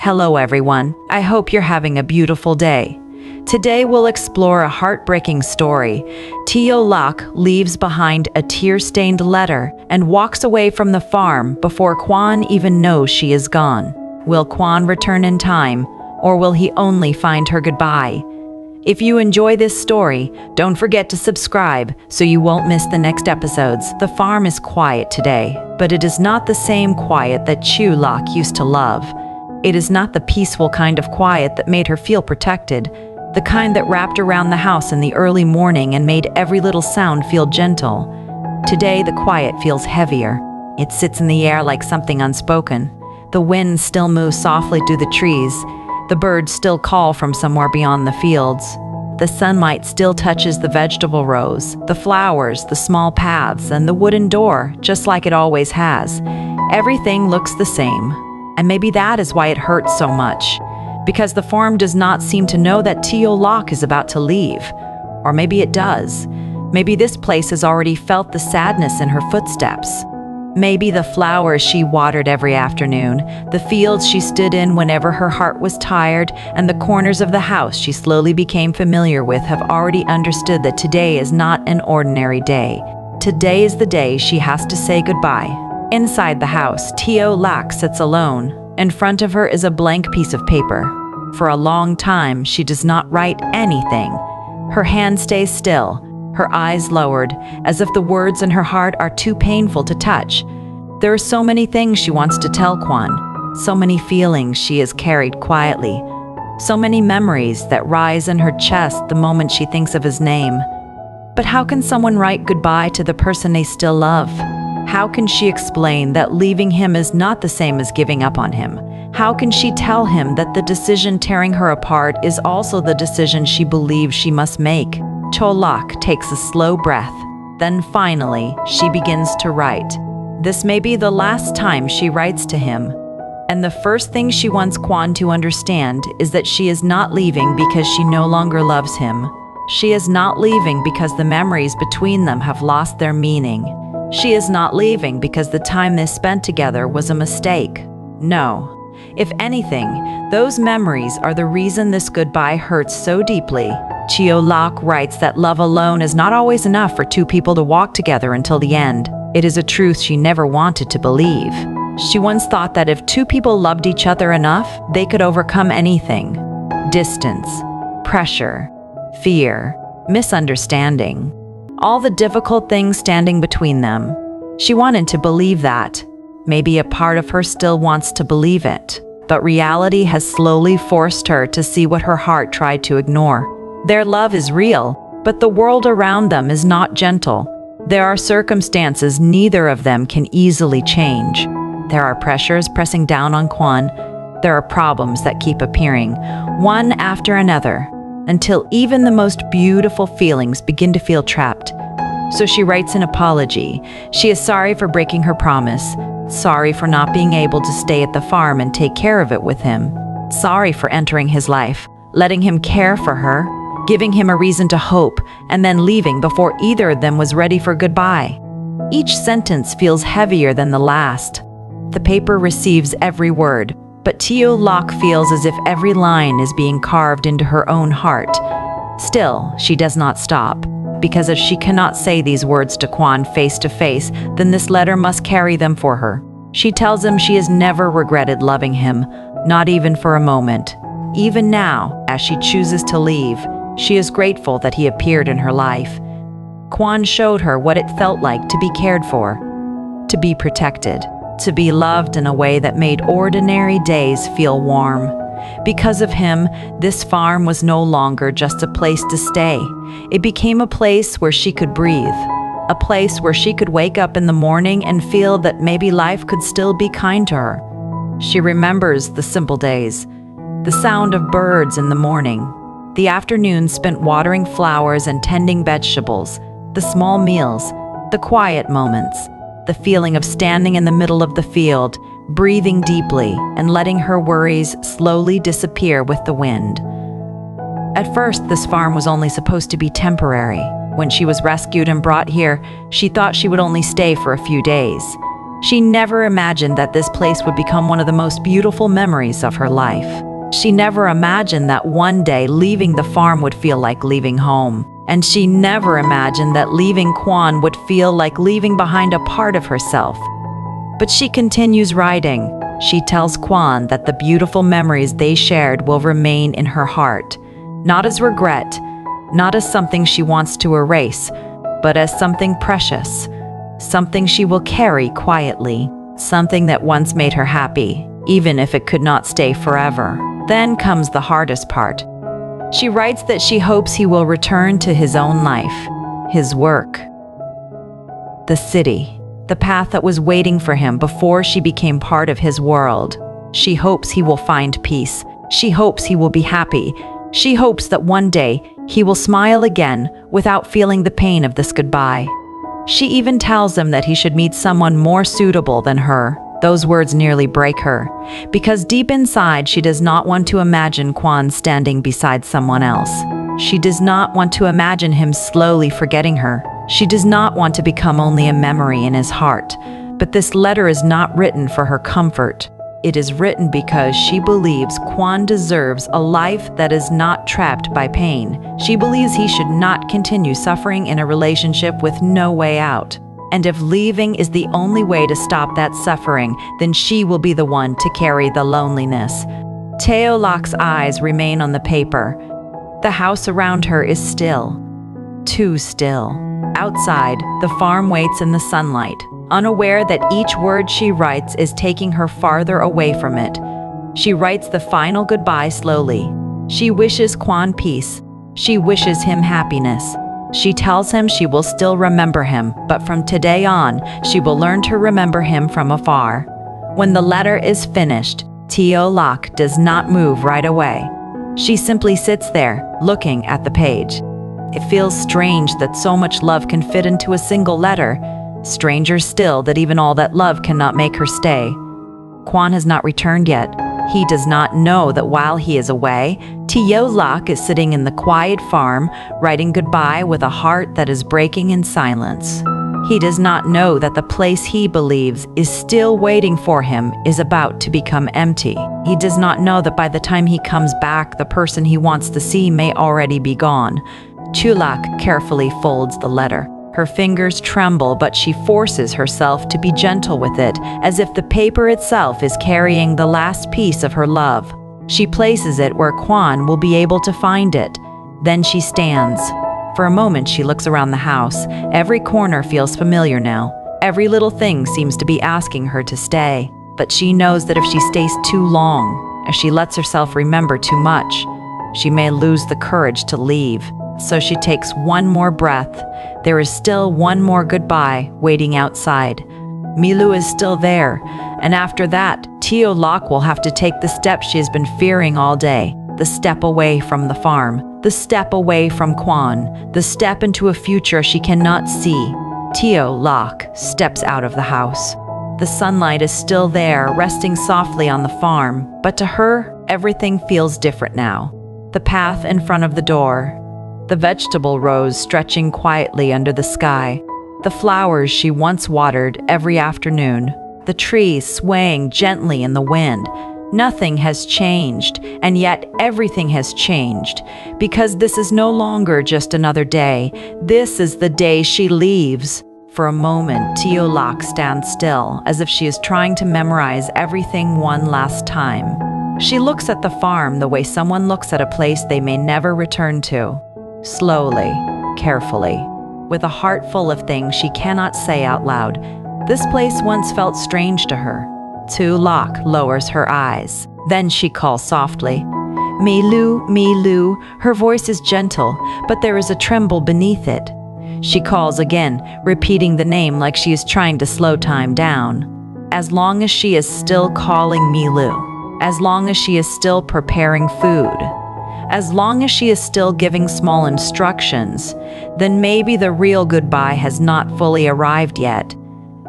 Hello everyone, I hope you're having a beautiful day. Today we'll explore a heartbreaking story. Tieu Lac leaves behind a tear-stained letter and walks away from the farm before Quan even knows she is gone. Will Quan return in time, or will he only find her goodbye? If you enjoy this story, don't forget to subscribe so you won't miss the next episodes. The farm is quiet today, but it is not the same quiet that Tieu Lac used to love. It is not the peaceful kind of quiet that made her feel protected, the kind that wrapped around the house in the early morning and made every little sound feel gentle. Today, the quiet feels heavier. It sits in the air like something unspoken. The wind still moves softly through the trees. The birds still call from somewhere beyond the fields. The sunlight still touches the vegetable rows, the flowers, the small paths, and the wooden door, just like it always has. Everything looks the same. And maybe that is why it hurts so much. Because the farm does not seem to know that Tieu Lac is about to leave. Or maybe it does. Maybe this place has already felt the sadness in her footsteps. Maybe the flowers she watered every afternoon, the fields she stood in whenever her heart was tired, and the corners of the house she slowly became familiar with have already understood that today is not an ordinary day. Today is the day she has to say goodbye. Inside the house, Tieu Lac sits alone. In front of her is a blank piece of paper. For a long time, she does not write anything. Her hand stays still, her eyes lowered, as if the words in her heart are too painful to touch. There are so many things she wants to tell Quan, so many feelings she has carried quietly, so many memories that rise in her chest the moment she thinks of his name. But how can someone write goodbye to the person they still love? How can she explain that leaving him is not the same as giving up on him? How can she tell him that the decision tearing her apart is also the decision she believes she must make? Tieu Lac takes a slow breath. Then finally, she begins to write. This may be the last time she writes to him. And the first thing she wants Quan to understand is that she is not leaving because she no longer loves him. She is not leaving because the memories between them have lost their meaning. She is not leaving because the time they spent together was a mistake. No. If anything, those memories are the reason this goodbye hurts so deeply. Tieu Lac writes that love alone is not always enough for two people to walk together until the end. It is a truth she never wanted to believe. She once thought that if two people loved each other enough, they could overcome anything. Distance, pressure, fear, misunderstanding. All the difficult things standing between them. She wanted to believe that. Maybe a part of her still wants to believe it. But reality has slowly forced her to see what her heart tried to ignore. Their love is real, but the world around them is not gentle. There are circumstances neither of them can easily change. There are pressures pressing down on Quan. There are problems that keep appearing, one after another, until even the most beautiful feelings begin to feel trapped. So she writes an apology. She is sorry for breaking her promise, sorry for not being able to stay at the farm and take care of it with him, sorry for entering his life, letting him care for her, giving him a reason to hope, and then leaving before either of them was ready for goodbye. Each sentence feels heavier than the last. The paper receives every word, but Tieu Lac feels as if every line is being carved into her own heart. Still, she does not stop, because if she cannot say these words to Quan face to face, then this letter must carry them for her. She tells him she has never regretted loving him, not even for a moment. Even now, as she chooses to leave, she is grateful that he appeared in her life. Quan showed her what it felt like to be cared for, to be protected, to be loved in a way that made ordinary days feel warm. Because of him, this farm was no longer just a place to stay. It became a place where she could breathe, a place where she could wake up in the morning and feel that maybe life could still be kind to her. She remembers the simple days, the sound of birds in the morning, the afternoons spent watering flowers and tending vegetables, the small meals, the quiet moments, the feeling of standing in the middle of the field, breathing deeply and letting her worries slowly disappear with the wind. At first, this farm was only supposed to be temporary. When she was rescued and brought here, she thought she would only stay for a few days. She never imagined that this place would become one of the most beautiful memories of her life. She never imagined that one day leaving the farm would feel like leaving home. And she never imagined that leaving Quan would feel like leaving behind a part of herself. But she continues writing. She tells Quan that the beautiful memories they shared will remain in her heart, not as regret, not as something she wants to erase, but as something precious, something she will carry quietly, something that once made her happy, even if it could not stay forever. Then comes the hardest part. She writes that she hopes he will return to his own life, his work, the city, the path that was waiting for him before she became part of his world. She hopes he will find peace. She hopes he will be happy. She hopes that one day he will smile again without feeling the pain of this goodbye. She even tells him that he should meet someone more suitable than her. Those words nearly break her, because deep inside she does not want to imagine Quan standing beside someone else. She does not want to imagine him slowly forgetting her. She does not want to become only a memory in his heart. But this letter is not written for her comfort. It is written because she believes Quan deserves a life that is not trapped by pain. She believes he should not continue suffering in a relationship with no way out. And if leaving is the only way to stop that suffering, then she will be the one to carry the loneliness. Tieu Lac's eyes remain on the paper. The house around her is still. Too still. Outside, the farm waits in the sunlight, unaware that each word she writes is taking her farther away from it. She writes the final goodbye slowly. She wishes Quan peace. She wishes him happiness. She tells him she will still remember him, but from today on, she will learn to remember him from afar. When the letter is finished, Tieu Lac does not move right away. She simply sits there, looking at the page. It feels strange that so much love can fit into a single letter. Stranger still that even all that love cannot make her stay. Quan has not returned yet. He does not know that while he is away, Tieu Lac is sitting in the quiet farm, writing goodbye with a heart that is breaking in silence. He does not know that the place he believes is still waiting for him is about to become empty. He does not know that by the time he comes back, the person he wants to see may already be gone. Tieu Lac carefully folds the letter. Her fingers tremble, but she forces herself to be gentle with it, as if the paper itself is carrying the last piece of her love. She places it where Quan will be able to find it. Then she stands. For a moment, she looks around the house. Every corner feels familiar now. Every little thing seems to be asking her to stay. But she knows that if she stays too long, if she lets herself remember too much, she may lose the courage to leave. So she takes one more breath. There is still one more goodbye waiting outside. Milu is still there, and after that, Tieu Lac will have to take the step she has been fearing all day. The step away from the farm, the step away from Quan, the step into a future she cannot see. Tieu Lac steps out of the house. The sunlight is still there, resting softly on the farm, but to her, everything feels different now. The path in front of the door, the vegetable rows stretching quietly under the sky, the flowers she once watered every afternoon, the trees swaying gently in the wind. Nothing has changed, and yet everything has changed, because this is no longer just another day. This is the day she leaves. For a moment, Tieu Lac stands still, as if she is trying to memorize everything one last time. She looks at the farm the way someone looks at a place they may never return to. Slowly, carefully, with a heart full of things she cannot say out loud. This place once felt strange to her. Tieu Lac lowers her eyes. Then she calls softly, "Milu, Milu." Her voice is gentle, but there is a tremble beneath it. She calls again, repeating the name like she is trying to slow time down. As long as she is still calling Milu, as long as she is still preparing food, as long as she is still giving small instructions, then maybe the real goodbye has not fully arrived yet.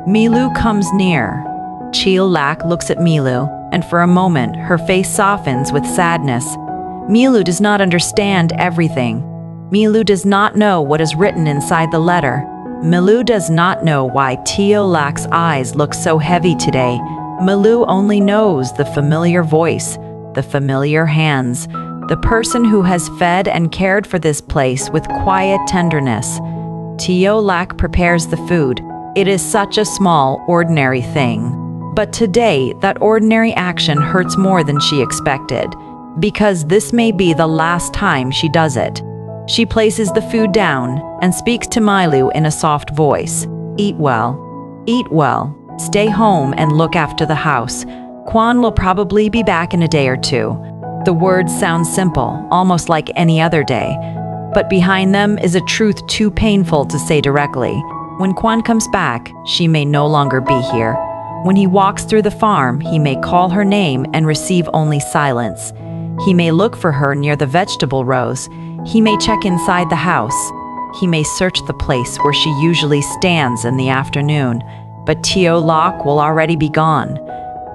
Milu comes near. Tieu Lac looks at Milu, and for a moment her face softens with sadness. Milu does not understand everything. Milu does not know what is written inside the letter. Milu does not know why Tieu Lac's eyes look so heavy today. Milu only knows the familiar voice, the familiar hands, the person who has fed and cared for this place with quiet tenderness. Tieu Lac prepares the food. It is such a small, ordinary thing. But today, that ordinary action hurts more than she expected, because this may be the last time she does it. She places the food down and speaks to Milu in a soft voice. Eat well. Eat well. Stay home and look after the house. Quan will probably be back in a day or two. The words sound simple, almost like any other day. But behind them is a truth too painful to say directly. When Quan comes back, she may no longer be here. When he walks through the farm, he may call her name and receive only silence. He may look for her near the vegetable rows. He may check inside the house. He may search the place where she usually stands in the afternoon. But Tieu Lac will already be gone.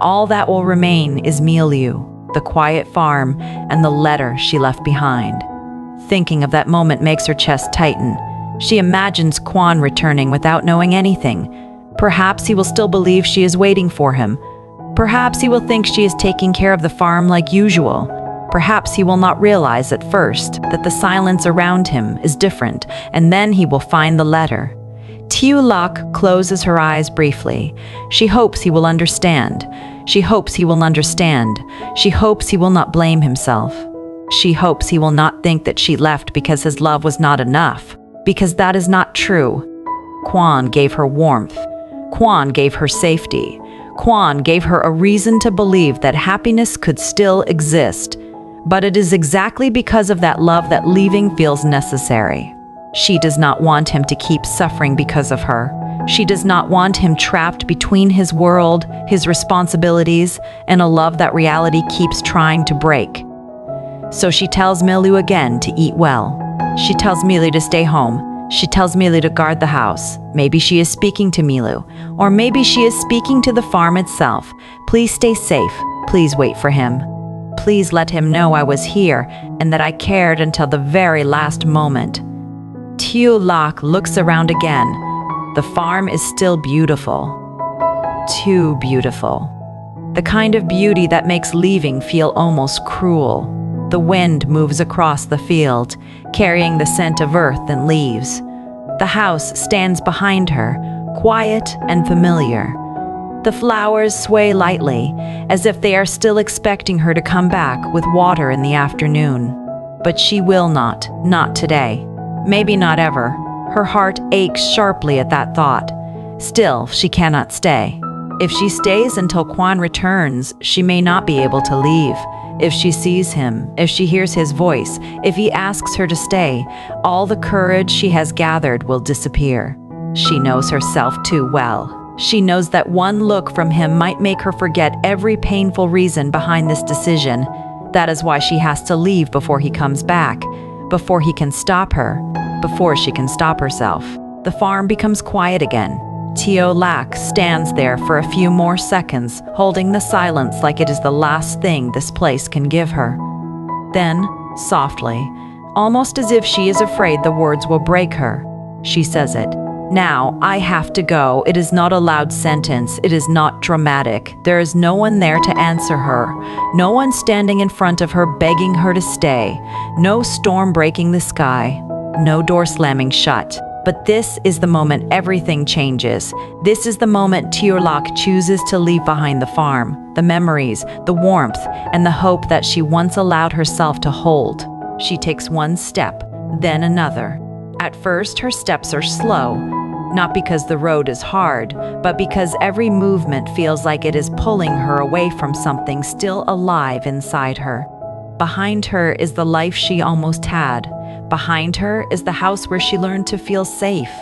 All that will remain is Milu, the quiet farm, and the letter she left behind. Thinking of that moment makes her chest tighten. She imagines Quan returning without knowing anything. Perhaps he will still believe she is waiting for him. Perhaps he will think she is taking care of the farm like usual. Perhaps he will not realize at first that the silence around him is different, and then he will find the letter. Tieu Lac closes her eyes briefly. She hopes he will understand. She hopes he will understand. She hopes he will not blame himself. She hopes he will not think that she left because his love was not enough, because that is not true. Quan gave her warmth. Quan gave her safety. Quan gave her a reason to believe that happiness could still exist. But it is exactly because of that love that leaving feels necessary. She does not want him to keep suffering because of her. She does not want him trapped between his world, his responsibilities, and a love that reality keeps trying to break. So she tells Milu again to eat well. She tells Milu to stay home. She tells Milu to guard the house. Maybe she is speaking to Milu, or maybe she is speaking to the farm itself. Please stay safe. Please wait for him. Please let him know I was here and that I cared until the very last moment. Tieu Lac looks around again. The farm is still beautiful. Too beautiful. The kind of beauty that makes leaving feel almost cruel. The wind moves across the field, carrying the scent of earth and leaves. The house stands behind her, quiet and familiar. The flowers sway lightly, as if they are still expecting her to come back with water in the afternoon. But she will not today. Maybe not ever. Her heart aches sharply at that thought. Still, she cannot stay. If she stays until Quan returns, she may not be able to leave. If she sees him, if she hears his voice, if he asks her to stay, all the courage she has gathered will disappear. She knows herself too well. She knows that one look from him might make her forget every painful reason behind this decision. That is why she has to leave before he comes back, before he can stop her, before she can stop herself. The farm becomes quiet again. Tieu Lac stands there for a few more seconds, holding the silence like it is the last thing this place can give her. Then, softly, almost as if she is afraid the words will break her, she says it. Now, I have to go. It is not a loud sentence. It is not dramatic. There is no one there to answer her. No one standing in front of her begging her to stay. No storm breaking the sky. No door slamming shut. But this is the moment everything changes. This is the moment Tieu Lac chooses to leave behind the farm, the memories, the warmth, and the hope that she once allowed herself to hold. She takes one step, then another. At first, her steps are slow, not because the road is hard, but because every movement feels like it is pulling her away from something still alive inside her. Behind her is the life she almost had. Behind her is the house where she learned to feel safe.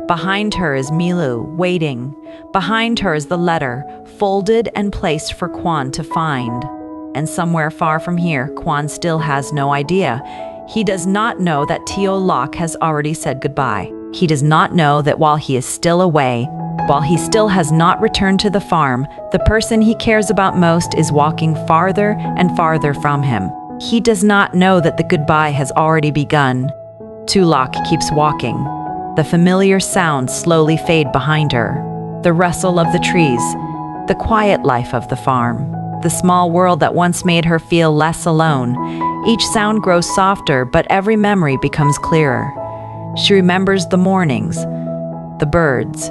Behind her is Milu, waiting. Behind her is the letter, folded and placed for Quan to find. And somewhere far from here, Quan still has no idea. He does not know that Tieu Lac has already said goodbye. He does not know that while he is still away, while he still has not returned to the farm, the person he cares about most is walking farther and farther from him. He does not know that the goodbye has already begun. Tieu Lac keeps walking. The familiar sounds slowly fade behind her. The rustle of the trees, the quiet life of the farm, the small world that once made her feel less alone. Each sound grows softer, but every memory becomes clearer. She remembers the mornings, the birds,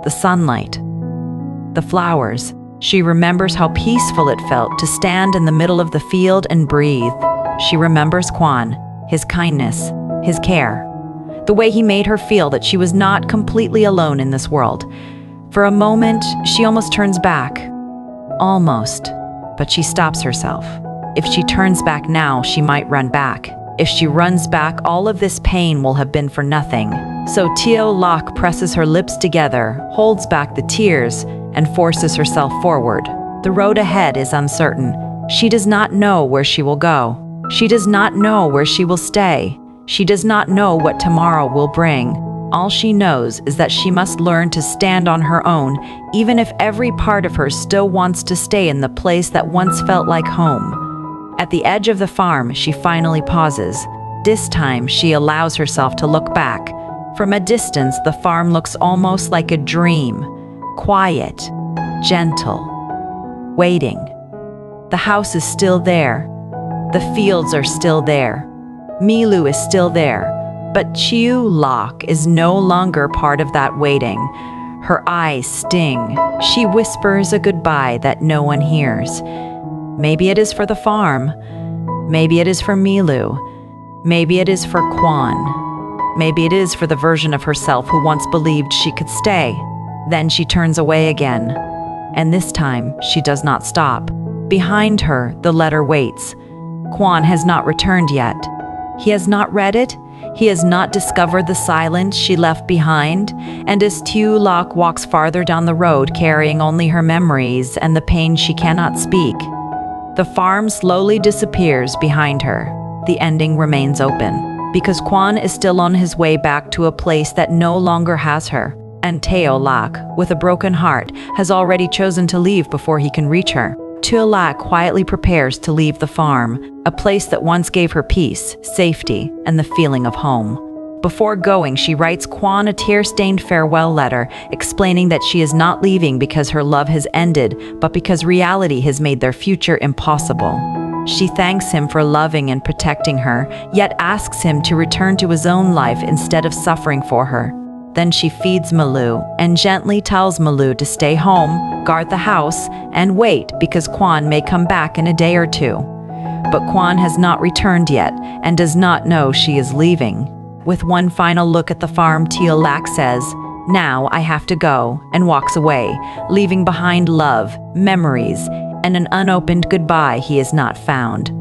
the sunlight, the flowers. She remembers how peaceful it felt to stand in the middle of the field and breathe. She remembers Quan, his kindness, his care, the way he made her feel that she was not completely alone in this world. For a moment, she almost turns back. Almost. But she stops herself. If she turns back now, she might run back. If she runs back, all of this pain will have been for nothing. So Tieu Lac presses her lips together, holds back the tears, and forces herself forward. The road ahead is uncertain. She does not know where she will go. She does not know where she will stay. She does not know what tomorrow will bring. All she knows is that she must learn to stand on her own, even if every part of her still wants to stay in the place that once felt like home. At the edge of the farm, she finally pauses. This time, she allows herself to look back. From a distance, the farm looks almost like a dream. Quiet, gentle, waiting. The house is still there. The fields are still there. Milu is still there. But Tieu Lac is no longer part of that waiting. Her eyes sting. She whispers a goodbye that no one hears. Maybe it is for the farm. Maybe it is for Milu. Maybe it is for Quan. Maybe it is for the version of herself who once believed she could stay. Then she turns away again. And this time, she does not stop. Behind her, the letter waits. Quan has not returned yet. He has not read it. He has not discovered the silence she left behind, and as Tieu Lac walks farther down the road carrying only her memories and the pain she cannot speak, the farm slowly disappears behind her. The ending remains open, because Quan is still on his way back to a place that no longer has her, and Tieu Lac, with a broken heart, has already chosen to leave before he can reach her. Tieu Lac quietly prepares to leave the farm, a place that once gave her peace, safety, and the feeling of home. Before going, she writes Quan a tear-stained farewell letter, explaining that she is not leaving because her love has ended, but because reality has made their future impossible. She thanks him for loving and protecting her, yet asks him to return to his own life instead of suffering for her. Then she feeds Milu and gently tells Milu to stay home, guard the house, and wait because Quan may come back in a day or two. But Quan has not returned yet and does not know she is leaving. With one final look at the farm, Tieu Lac says, "Now I have to go," and walks away, leaving behind love, memories, and an unopened goodbye he has not found.